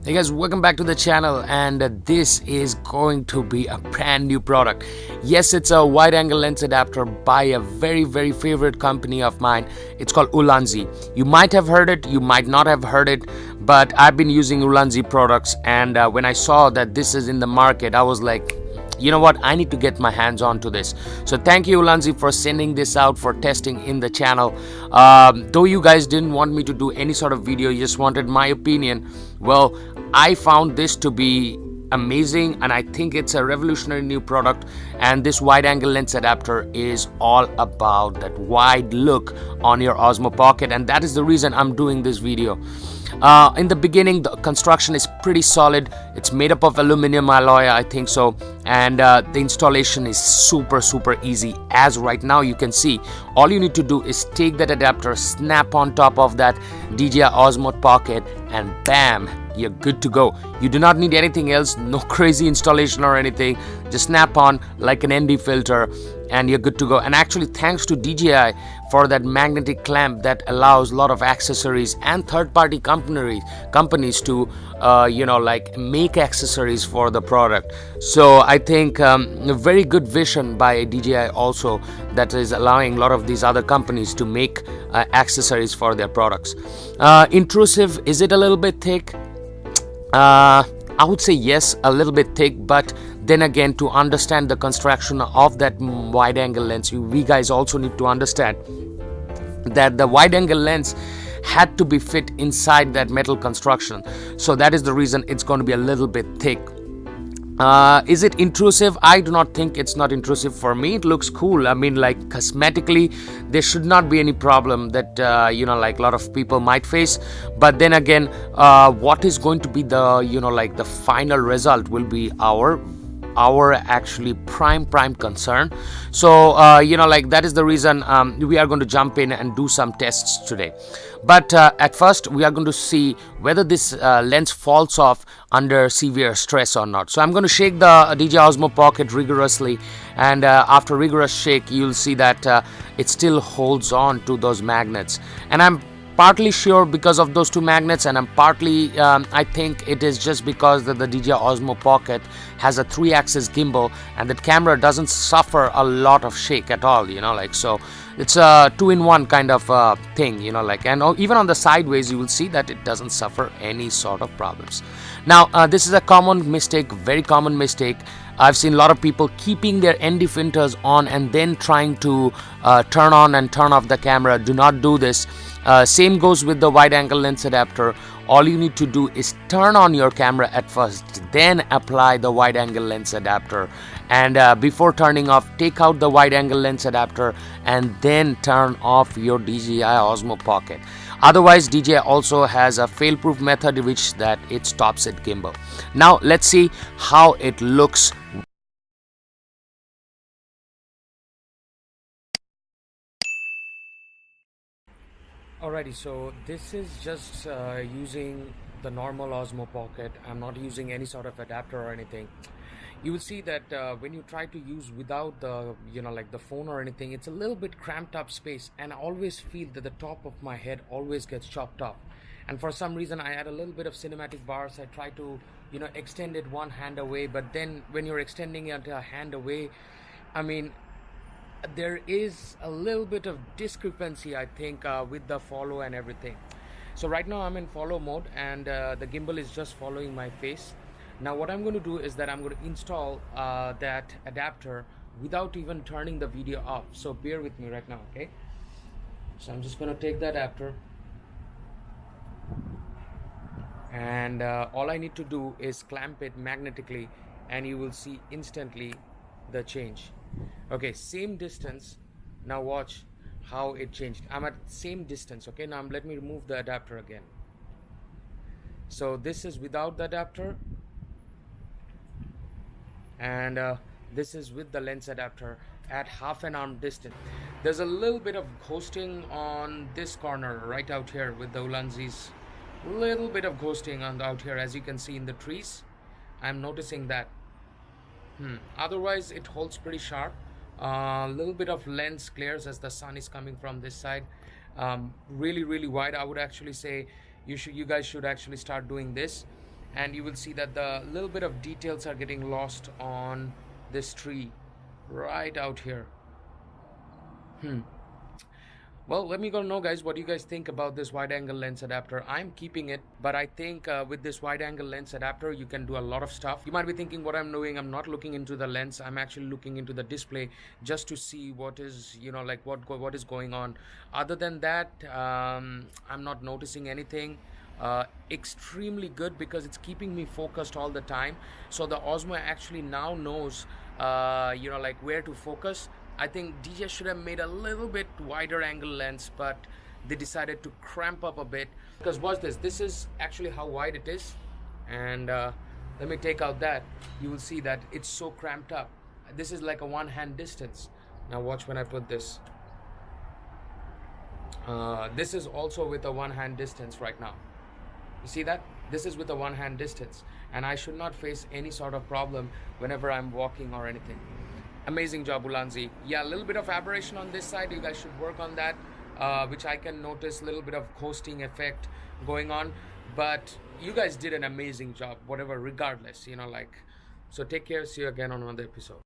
Hey guys, welcome back to the channel, and this is going to be a brand new product. Yes, it's a wide angle lens adapter by a very favorite company of mine. It's called ULANZI. You might have heard it, you might not have heard it, but I've been using ULANZI products, and when I saw that this is in the market, I was like, you know what, I need to get my hands on to this. So thank you, ULANZI, for sending this out for testing in the channel. Though you guys didn't want me to do any sort of video, you just wanted my opinion, well, I found this to be amazing, and I think it's a revolutionary new product. And this wide angle lens adapter is all about that wide look on your Osmopocket, and that is the reason I'm doing this video. In the beginning, the construction is pretty solid. It's made up of aluminum alloy, I think so, and the installation is super easy. As right now you can see, all you need to do is take that adapter, snap on top of that DJI Osmopocket, and bam, you're good to go. You do not need anything else, no crazy installation or anything. Just snap on like an ND filter and you're good to go. And actually, thanks to DJI for that magnetic clamp that allows a lot of accessories and third-party companies to make accessories for the product. So I think a very good vision by DJI also, that is allowing a lot of these other companies to make accessories for their products. Intrusive, is it a little bit thick? I would say yes, a little bit thick, but then again, to understand the construction of that wide angle lens, we guys also need to understand that the wide angle lens had to be fit inside that metal construction. So that is the reason it's going to be a little bit thick. Is it intrusive? I do not think it's not intrusive. For me, it looks cool. I mean, like, cosmetically, there should not be any problem that like a lot of people might face. But then again, what is going to be the the final result will be our actually prime concern. So that is the reason we are going to jump in and do some tests today. But at first, we are going to see whether this lens falls off under severe stress or not. So I'm going to shake the DJI Osmopocket rigorously, and after rigorous shake, you'll see that it still holds on to those magnets. And I'm partly sure because of those two magnets, and I'm partly I think it is just because that the DJI Osmopocket has a 3-axis gimbal, and that camera doesn't suffer a lot of shake at all, so it's a 2-in-1 kind of thing, and even on the sideways you will see that it doesn't suffer any sort of problems. Now this is a common mistake, very common mistake. I've seen a lot of people keeping their ND filters on and then trying to turn on and turn off the camera. Do not do this. Same goes with the wide angle lens adapter. All you need to do is turn on your camera at first, then apply the wide angle lens adapter. And before turning off, take out the wide angle lens adapter and then turn off your DJI Osmopocket. Otherwise, DJI also has a fail-proof method, which that it stops at gimbal. Now let's see how it looks. Alrighty, so this is just using the normal Osmopocket. I'm not using any sort of adapter or anything. You will see that when you try to use without the the phone or anything, it's a little bit cramped up space, and I always feel that the top of my head always gets chopped off. And for some reason, I add a little bit of cinematic bars. I try to extend it one hand away, but then when you're extending it a hand away, I mean, there is a little bit of discrepancy, I think, with the follow and everything. So right now I'm in follow mode, and the gimbal is just following my face. Now what I'm going to do is that I'm going to install that adapter without even turning the video off. So bear with me right now, okay? So I'm just going to take the adapter, and all I need to do is clamp it magnetically, and you will see instantly the change. Okay, same distance. Now watch how it changed. I'm at same distance. Okay, now let me remove the adapter again. So this is without the adapter, and this is with the lens adapter at half an arm distance. There's a little bit of ghosting on this corner right out here with the ULANZI's. Little bit of ghosting on out here, as you can see in the trees. I'm noticing that. Otherwise it holds pretty sharp. A little bit of lens glares as the sun is coming from this side. Really wide. I would actually say you guys should actually start doing this. and you will see that the little bit of details are getting lost on this tree right out here. Well, let me go know, guys, what you guys think about this wide angle lens adapter. I'm keeping it, but I think with this wide angle lens adapter, you can do a lot of stuff. You might be thinking what I'm doing, I'm not looking into the lens, I'm actually looking into the display just to see what is, you know, like what is going on. Other than that, I'm not noticing anything. Extremely good because it's keeping me focused all the time. So the Osmo actually now knows, you know, like where to focus. I think DJ should have made a little bit wider angle lens, but they decided to cramp up a bit. Because watch this, this is actually how wide it is, and let me take out that. You will see that it's so cramped up. This is like a one-hand distance. Now watch when I put this. This is also with a one-hand distance right now. You see that? This is with a one-hand distance, and I should not face any sort of problem whenever I'm walking or anything. Amazing job, ULANZI. Yeah, a little bit of aberration on this side. You guys should work on that, which I can notice a little bit of coasting effect going on. But you guys did an amazing job, whatever, regardless, you know, like. So take care. See you again on another episode.